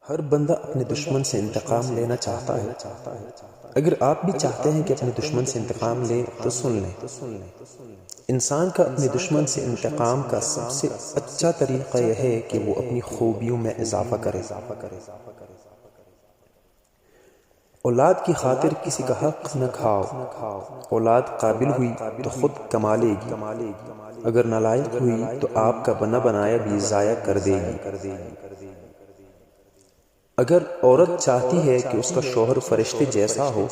ہر بندہ اپنے دشمن سے انتقام لینا چاہتا ہے۔ اگر آپ بھی چاہتے ہیں کہ اپنے دشمن سے انتقام لیں تو سن لیں، انسان کا اپنے دشمن سے انتقام کا سب سے اچھا طریقہ یہ ہے کہ وہ اپنی خوبیوں میں اضافہ کرے۔ اولاد کی خاطر کسی کا حق نہ کھاؤ۔ اولاد قابل ہوئی تو خود کما لے گی، اگر نالائق ہوئی تو آپ کا بنا بنایا بھی ضائع کر دے گی۔ اگر عورت چاہتی ہے کہ اس کا شوہر فرشتے جیسا ہو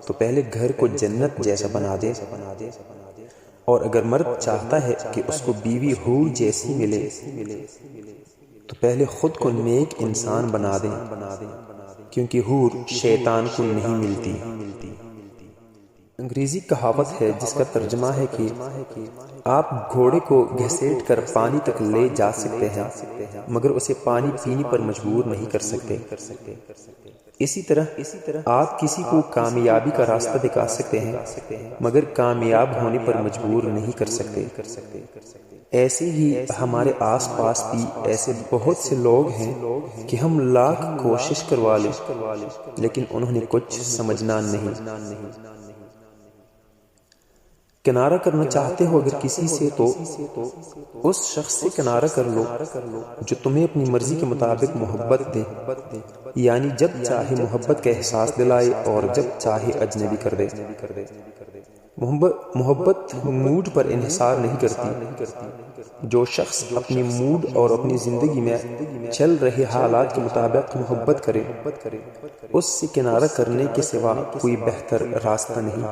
تو پہلے گھر کو جنت جیسا بنا دے، اور اگر مرد چاہتا ہے کہ اس کو بیوی حور جیسی ملے تو پہلے خود کو نیک انسان بنا دیں، کیونکہ حور شیطان کو نہیں ملتی۔ انگریزی کہاوت ہے جس کا ترجمہ ہے کہ آپ گھوڑے کو گھسیٹ کر پانی تک لے جا سکتے ہیں مگر اسے پانی پینے پر مجبور نہیں کر سکتے۔ اسی طرح آپ کسی کو کامیابی کا راستہ دکھا سکتے ہیں مگر کامیاب ہونے پر مجبور نہیں کر سکتے۔ ایسے ہی ہمارے آس پاس بھی ایسے بہت سے لوگ ہیں کہ ہم لاکھ کوشش کروا لیں لیکن انہوں نے کچھ سمجھنا نہیں۔ کنارہ کرنا چاہتے ہو اگر کسی سے تو اس شخص سے کنارہ کر لو جو تمہیں اپنی مرضی کے مطابق محبت دے، یعنی جب چاہے محبت کا احساس دلائے اور جب چاہے اجنبی کر دے۔ محبت موڈ پر انحصار نہیں کرتی۔ جو شخص اپنی موڈ اور اپنی زندگی میں چل رہے حالات کے مطابق محبت کرے اس سے کنارہ کرنے کے سوا کوئی بہتر راستہ نہیں۔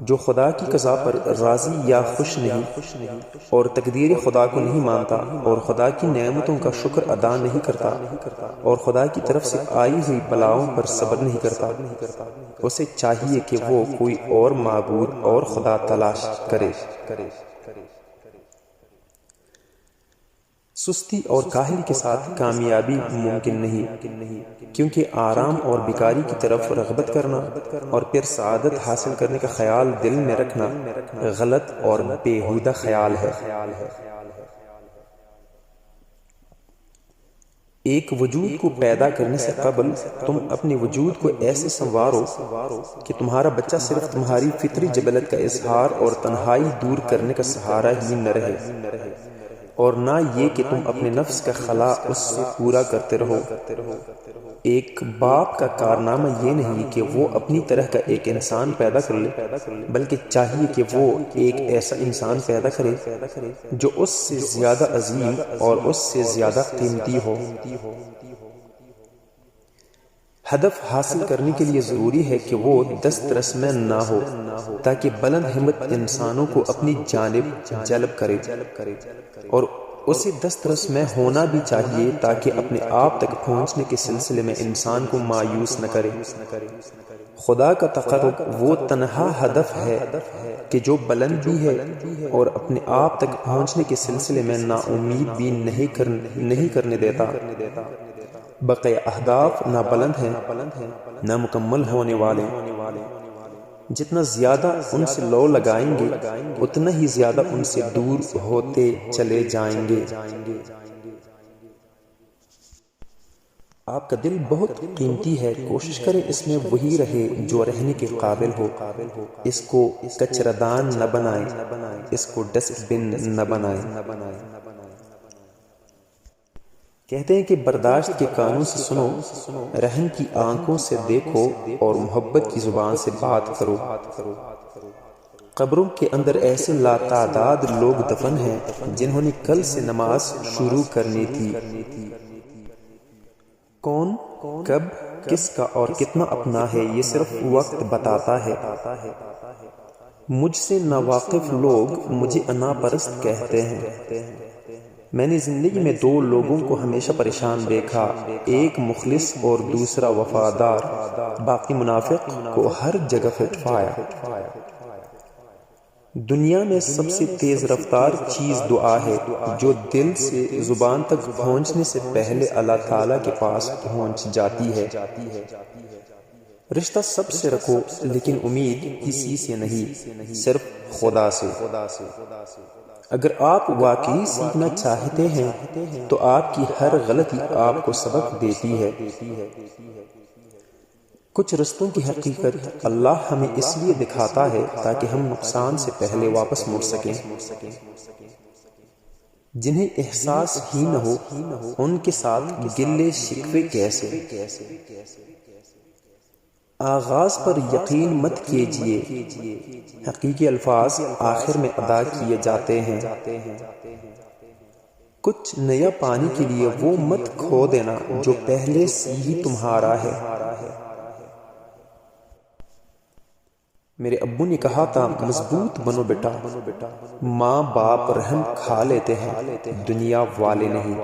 جو خدا کی قضا پر راضی یا خوش نہیں اور تقدیر خدا کو نہیں مانتا اور خدا کی نعمتوں کا شکر ادا نہیں کرتا اور خدا کی طرف سے آئی ہوئی بلاؤں پر صبر نہیں کرتا، اسے چاہیے کہ وہ کوئی اور معبود اور خدا تلاش کرے۔ سستی اور کاہلی کے ساتھ کامیابی ممکن نہیں، کیونکہ آرام اور بیکاری کی طرف رغبت کرنا اور پھر سعادت حاصل کرنے کا خیال دل میں رکھنا غلط اور بیہودہ خیال ہے۔ ایک وجود کو پیدا کرنے سے قبل تم اپنے وجود کو ایسے سنوارو کہ تمہارا بچہ صرف تمہاری فطری جبلت کا اظہار اور تنہائی دور کرنے کا سہارا ہی نہ رہے، اور نہ یہ کہ تم اپنے نفس کا خلا اس سے پورا کرتے رہو۔ ایک باپ کا کارنامہ یہ نہیں کہ وہ اپنی طرح کا ایک انسان پیدا کر لے، بلکہ چاہیے کہ وہ ایک ایسا انسان پیدا کرے جو اس سے زیادہ عظیم اور اس سے زیادہ قیمتی ہو۔ ہدف حاصل کرنے کے لیے ضروری ہے کہ وہ دسترس میں نہ ہو تاکہ بلند ہمت انسانوں کو اپنی جانب جلب کرے، اور اسے دسترس میں ہونا بھی چاہیے تاکہ اپنے آپ تک پہنچنے کے سلسلے میں انسان کو مایوس نہ کرے۔ خدا کا تقرب وہ تنہا ہدف ہے کہ جو بلند بھی ہے اور اپنے آپ تک پہنچنے کے سلسلے میں نا امید بھی نہیں کرنے دیتا۔ بقیہ اہداف نہ بلند ہیں نہ مکمل ہونے والے، جتنا زیادہ ان سے لو لگائیں گے اتنا ہی زیادہ ان سے دور ہوتے چلے جائیں گے۔ آپ کا دل بہت قیمتی ہے، کوشش کریں اس میں وہی رہے جو رہنے کے قابل ہو۔ اس کو کچرا دان نہ بنائیں، اس کو ڈسٹ بن نہ بنائیں۔ کہتے ہیں کہ برداشت کے کانوں سے سنو، رحم کی آنکھوں سے دیکھو اور محبت کی زبان سے بات کرو۔ قبروں کے اندر ایسے لاتعداد لوگ دفن ہیں جنہوں نے کل سے نماز شروع کرنی تھی۔ کون، کب، کس کا اور کتنا اپنا ہے یہ صرف وقت بتاتا ہے۔ مجھ سے ناواقف لوگ مجھے انا پرست کہتے ہیں۔ میں نے زندگی میں دو لوگوں کو ہمیشہ پریشان دیکھا، ایک مخلص اور دوسرا وفادار، باقی منافق کو ہر جگہ فٹ پایا۔ دنیا میں سب سے تیز رفتار چیز دعا ہے جو دل سے زبان تک پہنچنے سے پہلے اللہ تعالیٰ کے پاس پہنچ جاتی ہے۔ رشتہ سب سے رکھو لیکن امید کسی سے نہیں، صرف خدا سے۔ اگر آپ واقعی سیکھنا چاہتے ہیں تو آپ کی ہر غلطی آپ کو سبق دیتی ہے۔ کچھ رستوں کی حقیقت اللہ ہمیں اس لیے دکھاتا ہے تاکہ ہم نقصان سے پہلے واپس مڑ سکیں۔ جنہیں احساس ہی نہ ہو ان کے ساتھ گلے شکوے کیسے؟ آغاز پر یقین مت کیجیے، حقیقی الفاظ آخر میں ادا کیے جاتے ہیں۔ کچھ نیا پانے کے لیے وہ مت کھو دینا جو پہلے سے ہی تمہارا ہے۔ میرے ابو نے کہا تھا، مضبوط بنو بیٹا، ماں باپ رحم کھا لیتے ہیں، دنیا والے نہیں۔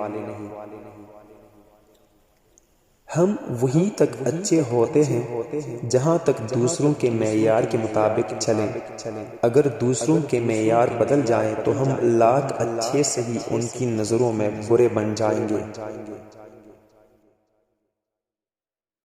ہم وہیں تک اچھے ہوتے ہیں جہاں تک دوسروں کے معیار کے مطابق چلیں۔ اگر دوسروں کے معیار بدل جائیں تو ہم لاکھ اچھے سے ہی ان کی نظروں میں برے بن جائیں گے۔